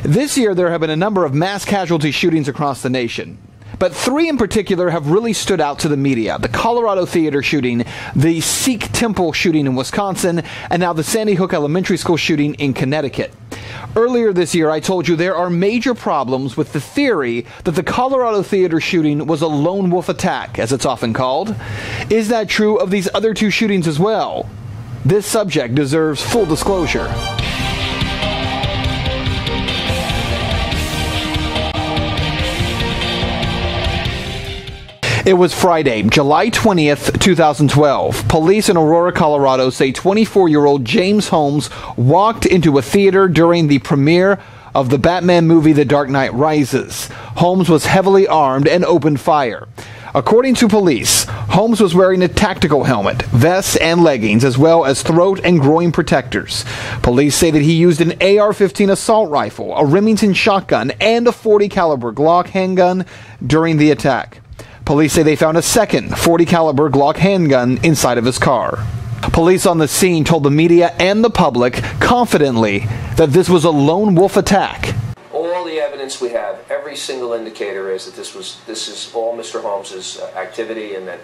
This year, there have been a number of mass casualty shootings across the nation. But three in particular have really stood out to the media. The Colorado Theater shooting, the Sikh Temple shooting in Wisconsin, and now the Sandy Hook Elementary School shooting in Connecticut. Earlier this year, I told you there are major problems with the theory that the Colorado Theater shooting was a lone wolf attack, as it's often called. Is that true of these other two shootings as well? This subject deserves full disclosure. It was Friday, July 20th, 2012. Police in Aurora, Colorado say 24-year-old James Holmes walked into a theater during the premiere of the Batman movie The Dark Knight Rises. Holmes was heavily armed and opened fire. According to police, Holmes was wearing a tactical helmet, vests, and leggings, as well as throat and groin protectors. Police say that he used an AR-15 assault rifle, a Remington shotgun, and a .40 caliber Glock handgun during the attack. Police say they found a second .40 caliber Glock handgun inside of his car. Police on the scene told the media and the public confidently that this was a lone wolf attack. All the evidence we have, every single indicator is that this is all Mr. Holmes's activity and that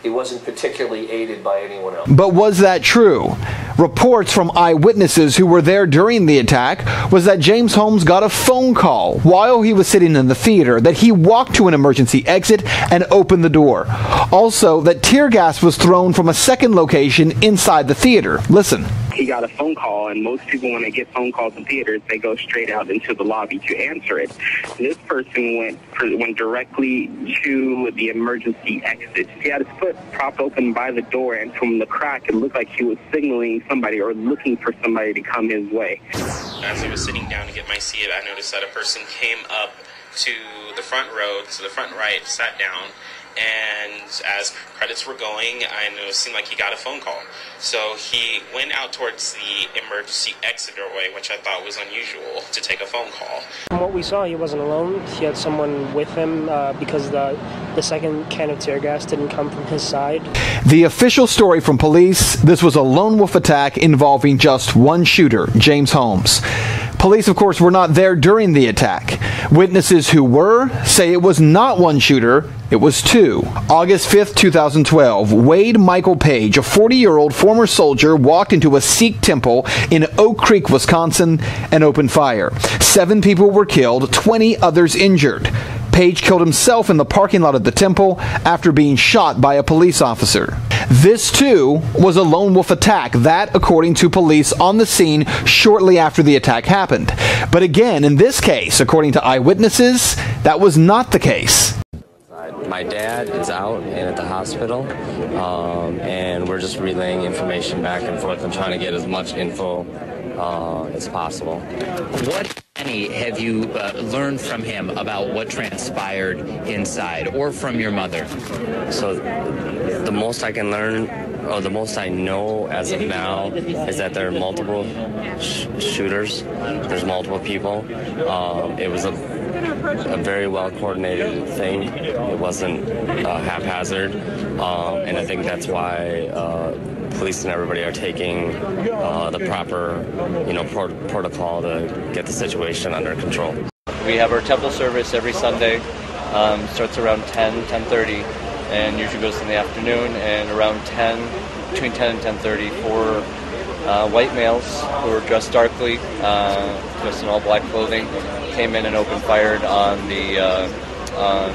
he wasn't particularly aided by anyone else. But was that true? Reports from eyewitnesses who were there during the attack was that James Holmes got a phone call while he was sitting in the theater, that he walked to an emergency exit and opened the door. Also, that tear gas was thrown from a second location inside the theater. Listen. He got a phone call, and most people, when they get phone calls in theaters, they go straight out into the lobby to answer it. This person went directly to the emergency exit. He had his foot propped open by the door, and from the crack, it looked like he was signaling somebody or looking for somebody to come his way. As I was sitting down to get my seat, I noticed that a person came up to the front row, to the front right, sat down, and as credits were going, I noticed it seemed like he got a phone call. So he went out towards the emergency exit doorway, which I thought was unusual, to take a phone call. From what we saw, he wasn't alone. He had someone with him because the second can of tear gas didn't come from his side. The official story from police, this was a lone wolf attack involving just one shooter, James Holmes. Police, of course, were not there during the attack. Witnesses who were say it was not one shooter, it was two. August 5th, 2012, Wade Michael Page, a 40-year-old former soldier, walked into a Sikh temple in Oak Creek, Wisconsin, and opened fire. 7 people were killed, 20 others injured. Page killed himself in the parking lot of the temple after being shot by a police officer. This, too, was a lone wolf attack, that according to police on the scene shortly after the attack happened. But again, in this case, according to eyewitnesses, that was not the case. My dad is out and at the hospital, and we're just relaying information back and forth and trying to get as much info as possible. What, if any, have you learned from him about what transpired inside, or from your mother? So the most I can learn, or the most I know as of now, is that there are multiple shooters. There's multiple people. It was a very well coordinated thing. It wasn't haphazard, and I think that's why police and everybody are taking the proper, protocol to get the situation under control. We have our temple service every Sunday. Starts around 10:30, and usually goes in the afternoon. And around between 10 and 10:30, 4 white males who were dressed darkly, dressed in all black clothing, came in and opened fire on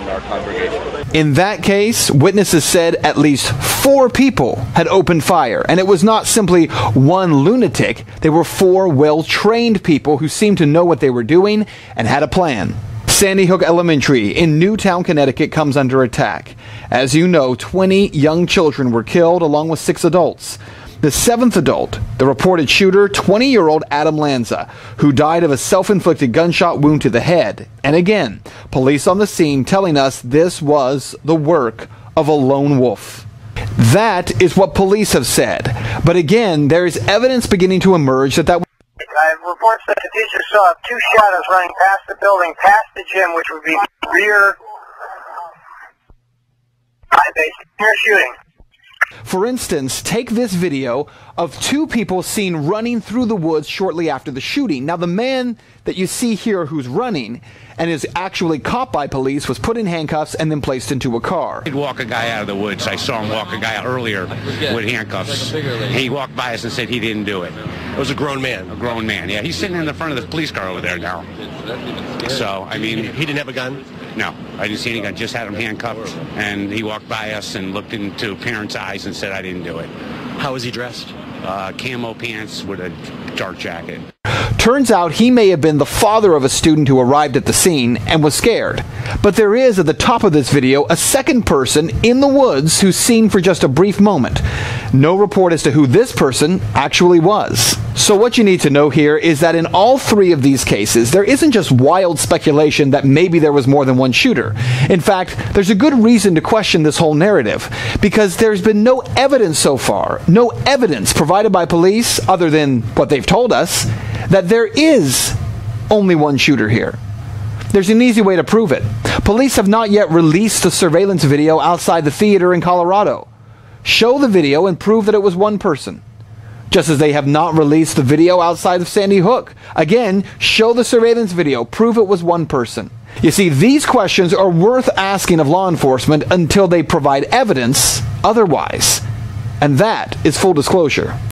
our congregation. In that case, witnesses said at least 4 people had opened fire, and it was not simply one lunatic. They were 4 well-trained people who seemed to know what they were doing and had a plan. Sandy Hook Elementary in Newtown, Connecticut comes under attack. As you know, 20 young children were killed along with 6 adults. The 7th adult, the reported shooter, 20-year-old Adam Lanza, who died of a self-inflicted gunshot wound to the head. And again, police on the scene telling us this was the work of a lone wolf. That is what police have said. But again, there is evidence beginning to emerge that I have reports that the teacher saw 2 shadows running past the building, past the gym, which would be rear base, near shooting. For instance, take this video of 2 people seen running through the woods shortly after the shooting. Now, the man that you see here who's running and is actually caught by police was put in handcuffs and then placed into a car. He'd walk a guy out of the woods. I saw him walk a guy out earlier with handcuffs. He walked by us and said he didn't do it. It was a grown man. A grown man, yeah. He's sitting in the front of the police car over there now. So, I mean... He didn't have a gun? No, I didn't see any gun. Just had him handcuffed. And he walked by us and looked into parents' eyes and said, I didn't do it. How was he dressed? Camo pants with a dark jacket. Turns out he may have been the father of a student who arrived at the scene and was scared. But there is, at the top of this video, a second person in the woods who's seen for just a brief moment. No report as to who this person actually was. So what you need to know here is that in all three of these cases, there isn't just wild speculation that maybe there was more than one shooter. In fact, there's a good reason to question this whole narrative, because there's been no evidence so far, no evidence provided by police, other than what they've told us, that there is only one shooter here. There's an easy way to prove it. Police have not yet released the surveillance video outside the theater in Colorado. Show the video and prove that it was one person. Just as they have not released the video outside of Sandy Hook. Again, show the surveillance video, prove it was one person. You see, these questions are worth asking of law enforcement until they provide evidence otherwise. And that is full disclosure.